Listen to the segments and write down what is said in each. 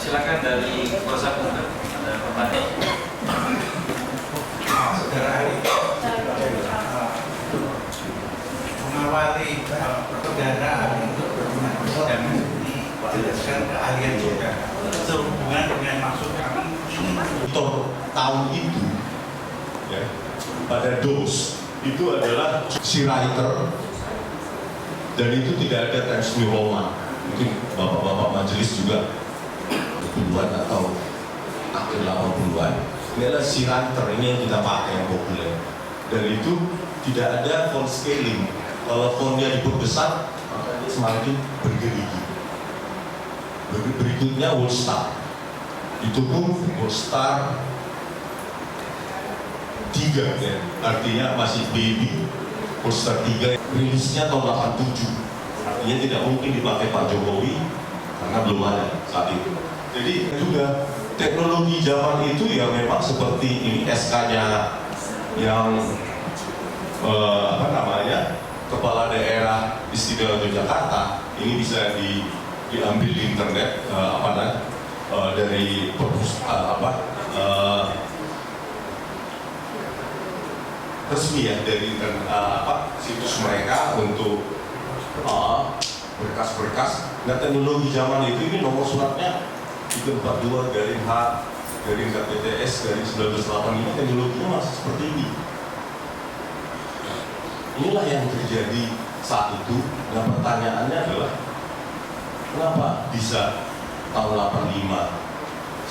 silakan dari kuasa hukum ada pertanyaan. Saudara Ari mengawali saudara untuk berhubungan dan menjelaskan keahlian saudara sehubungan dengan maksud kami ini Motor tahun itu ya, pada DOS itu adalah si writer, dan itu tidak ada Times New Roman. Mungkin bapak-bapak majelis juga 70-an atau akhir 80-an. Ini adalah si writer, ini yang kita pakai yang populer, dan itu tidak ada font scaling. Kalau fontnya diperbesar maka dia semakin bergerigi. Berikutnya Worldstar, itu pun Worldstar 3 ya, artinya masih baby. Worldstar 3 rilisnya tahun 87, artinya tidak mungkin dipakai Pak Jokowi karena belum ada saat itu. Jadi juga teknologi zaman itu ya memang seperti ini SK-nya yang kepala daerah istimewa Yogyakarta ini bisa diambil di internet dari resmi ya, dari situs mereka untuk berkas-berkas. Nah, teknologi zaman itu ini nomor suratnya 342 garing H garing KPTS garing 1985, teknologinya masih seperti ini. Inilah yang terjadi saat itu. Nah, pertanyaannya adalah kenapa bisa tahun 85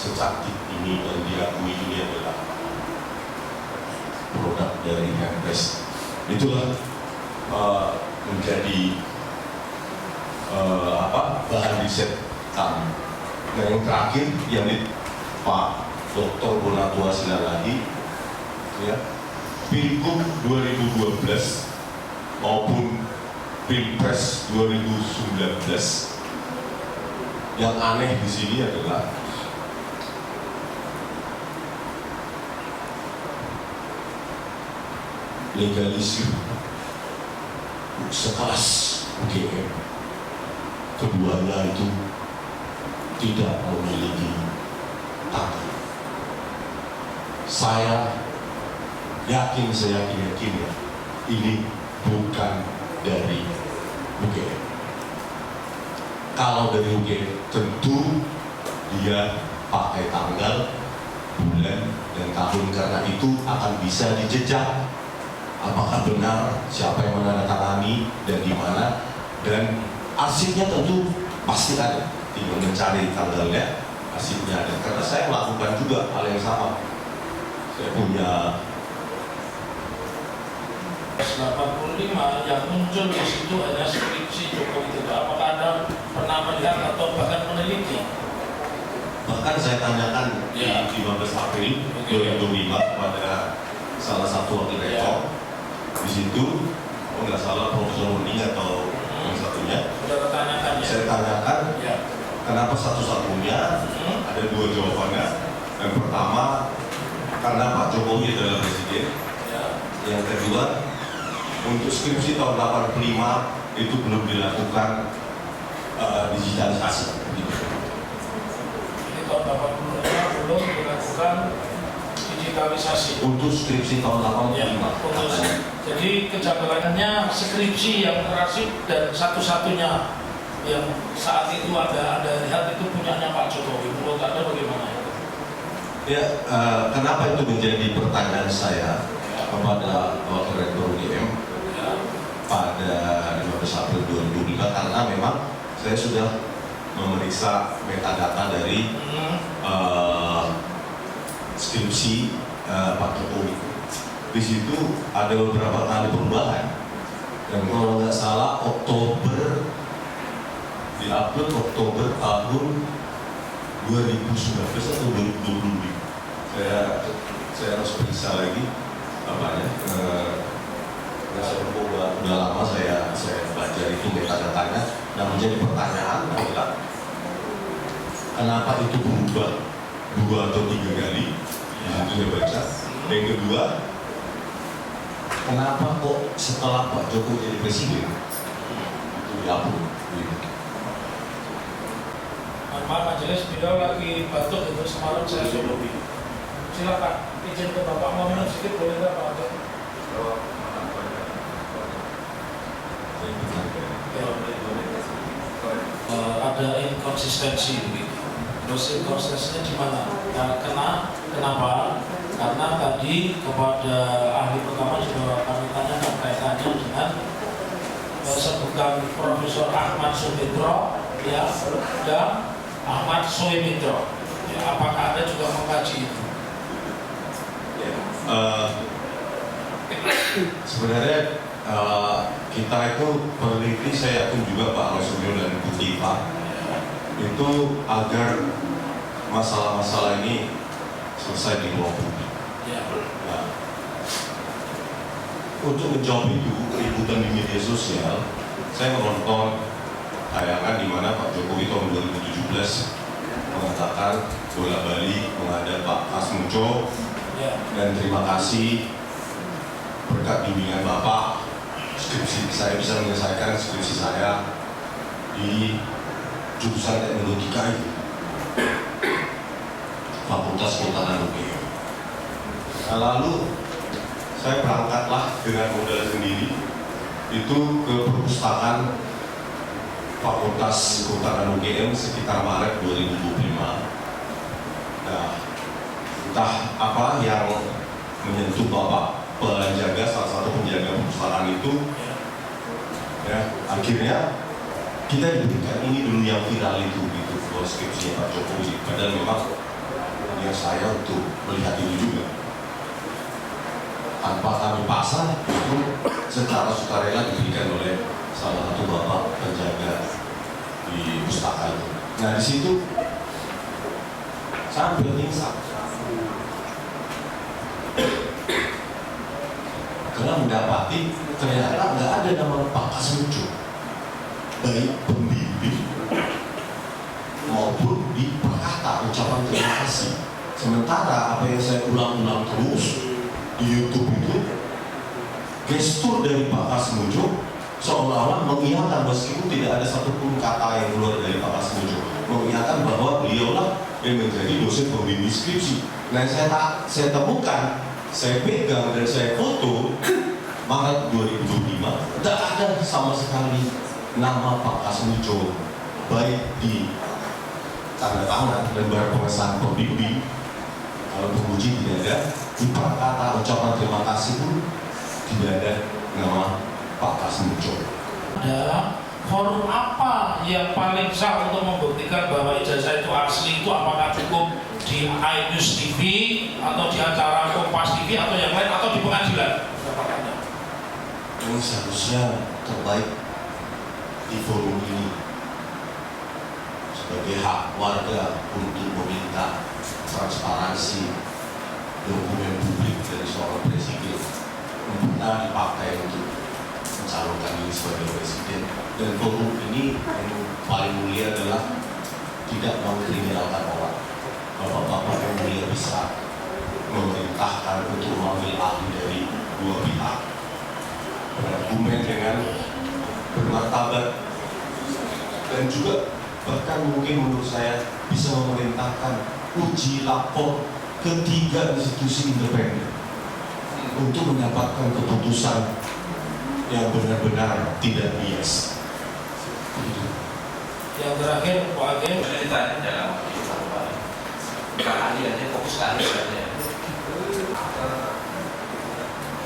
secantik ini dan diakui ini adalah produk dari Kempes. Itulah menjadi bahan riset kami. Dan yang terakhir yang Pak Dr. Bonatua Silalagi ya, Pilgub 2012 maupun Pilpres 2019, yang aneh di sini adalah legalisir sekelas UGM, keduanya itu tidak memiliki tangan. Saya yakin ya, ini bukan dari UGM. Kalau dari UGM tentu dia pakai tanggal, bulan, dan tahun, karena itu akan bisa dijejak apakah benar siapa yang menandatangani dan di mana, dan arsipnya tentu pasti ada. Tinggal mencari tanggalnya, arsipnya ada. Karena saya melakukan juga hal yang sama. Saya punya 85 yang muncul di situ hanya skripsi Jokowi Widodo. Apakah Anda pernah melihat atau bahkan meneliti? Bahkan saya tanyakan ya, di 15 April 2005 kepada salah satu wakil rektor di situ, nggak salah Profesor Uning atau yang satunya. Sudah tanyakan ya? Saya tanyakan ya. Kenapa satu-satunya? Ada dua jawabannya. Yang pertama, karena Pak Jokowi adalah presiden. Ya. Yang kedua, untuk skripsi tahun 85 itu belum dilakukan digitalisasi. Jadi tahun 85 belum dilakukan digitalisasi. Untuk skripsi tahun 85. Ya, jadi kejanggalannya skripsi yang terarsip dan satu-satunya yang saat itu ada lihat itu punyanya Pak Jokowi. Menurut Anda bagaimana? Ya, kenapa itu menjadi pertanyaan saya kepada Wakil Rektor UGM pada 15 April 2005, karena memang saya sudah memeriksa metadata dari skripsi Pak Jokowi. Di situ ada beberapa kali perubahan, dan kalau nggak salah diupload Oktober tahun 2019 atau 2020. Saya harus periksa lagi udah lama saya baca itu metadata-nya. Nah, menjadi pertanyaan adalah kenapa itu berubah 2 atau 3 kali? Itu saya baca. Yang kedua, kenapa kok setelah Pak Jokowi jadi presiden itu dihapus? Maaf majelis, beliau lagi batuk itu semalam saya suruh. Silakan izin ke Bapak mau minum sedikit boleh nggak Pak Ade? Ada inkonsistensi begitu. Terus inkonsistensinya di mana? Kenapa? Karena tadi kepada ahli pertama juga kami tanyakan kaitannya dengan sebutan Profesor Ahmad Sumitro ya dan Ahmad Sumitro. Ya, apakah Anda juga mengkaji itu? Sebenarnya kita itu peneliti, saya yakin juga Pak Masudyo dan Bu Tifa itu agar masalah-masalah ini selesai di ruang publik. Ya. Nah, untuk menjawab itu keributan di media sosial, saya menonton tayangan di mana Pak Jokowi tahun 2017 mengatakan bola Bali menghadap Pak Kasmujo dan terima kasih berkat bimbingan Bapak skripsi saya bisa menyelesaikan skripsi saya di jurusan teknologi KI Fakultas Kehutanan UGM. Nah, lalu saya berangkatlah dengan modal sendiri itu ke perpustakaan Fakultas Kehutanan UGM sekitar Maret 2025. Nah, entah apa yang menyentuh Bapak penjaga, salah satu penjaga perpustakaan itu, ya akhirnya kita diberikan ini dulu yang viral itu gitu, skripsinya Pak Jokowi. Padahal memang yang saya untuk melihat itu juga tanpa kami paksa, itu secara sukarela diberikan oleh salah satu bapak penjaga di pustaka itu. Nah di situ saya ambil insaf karena mendapati ternyata nggak ada nama Pak Kasmujo baik pembimbing maupun di perkata ucapan terima kasih. Sementara apa yang saya ulang-ulang terus di YouTube itu gestur dari Pak Kasmujo seolah-olah mengiyakan meskipun tidak ada satupun kata yang keluar dari Pak Kasmujo, mengiyakan bahwa beliaulah yang menjadi dosen pembimbing skripsi. Nah saya temukan, saya pegang dan saya foto Maret 2025, tidak ada sama sekali nama Pak Kasmujo baik di tanda tangan lembar pengesahan pembimbing, kalau penguji tidak ada, di kata ucapan terima kasih pun tidak ada nama Pak Kasmujo. Ada forum apa yang paling sah untuk membuktikan bahwa ijazah itu asli itu? Apakah cukup di iNews TV atau di acara Kompas TV atau yang lain atau di pengadilan? Ini seharusnya terbaik di forum ini sebagai hak warga untuk meminta transparansi dokumen publik dari seorang presiden benar dipakai untuk mencalonkan diri sebagai presiden. Dan forum ini yang paling mulia adalah tidak mengkriminalkan orang. Bapak-bapak yang mulia bisa memerintahkan untuk mengambil ahli dari dua pihak, berargumen dengan bermartabat, dan juga bahkan mungkin menurut saya bisa memerintahkan uji lapor ketiga institusi independen untuk mendapatkan keputusan yang benar-benar tidak bias. Yang terakhir Pak Ageng, Ditanya dalam Pak Ali aja fokus ke Ali saja.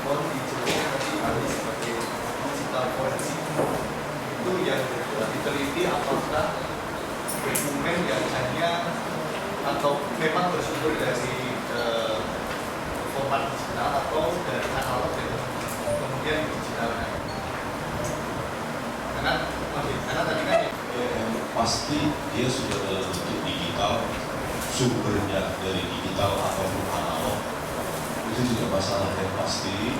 Mohon dijelaskan tadi ahli sebagai digital forensik itu yang diteliti apakah dokumen yang hanya atau memang bersumber dari format digital atau dari analog yang kemudian digitalkan. Karena tadi kan pasti dia sudah dalam bentuk digital, sumbernya dari digital ataupun analog, itu juga masalah yang pasti.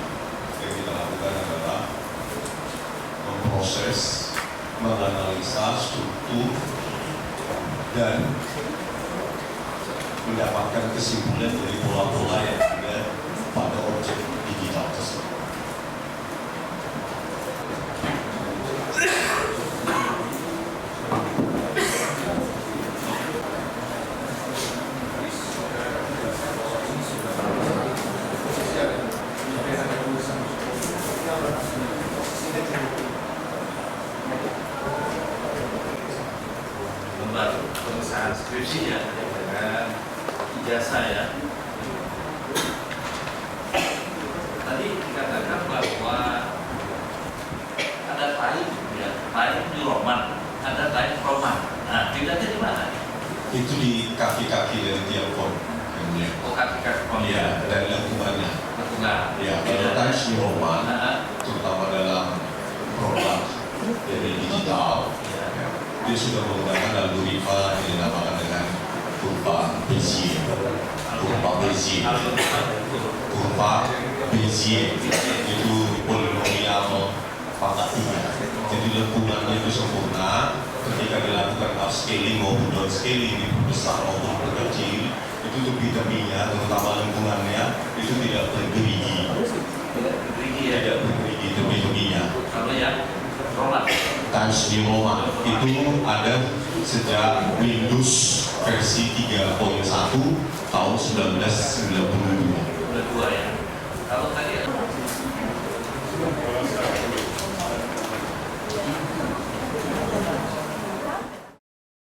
Yang kita lakukan adalah memproses, menganalisa struktur dan mendapatkan kesimpulan dari pola-pola yang ada pada objek digital tersebut. izin ya, dengan ijazah ya. Tadi dikatakan bahwa ada time ya, time di Roman, ada time Roman. Nah, bedanya di mana? Itu di kaki-kaki dari tiap pohon. Oh, kaki-kaki Roman. Iya, dan lengkungannya. Enggak. Ya, kalau times di Roman, Nah, terutama dalam produk dari digital, ya. dia sudah menggunakan algoritma yang dinamakan dengan kurva Bézier. Kurva Bézier. Kurva Bézier itu polinomial pangkat 3. Jadi lengkungannya itu sempurna. Ketika dilakukan upscaling maupun downscaling, besar maupun kecil, itu untuk vitaminnya, terutama lengkungannya, itu tidak bergerigi. Bergerigi ya. Tidak bergerigi tepi-tepinya. Kalau yang Roman. Times New Roman itu ada sejak Windows versi 3.1 tahun 1992.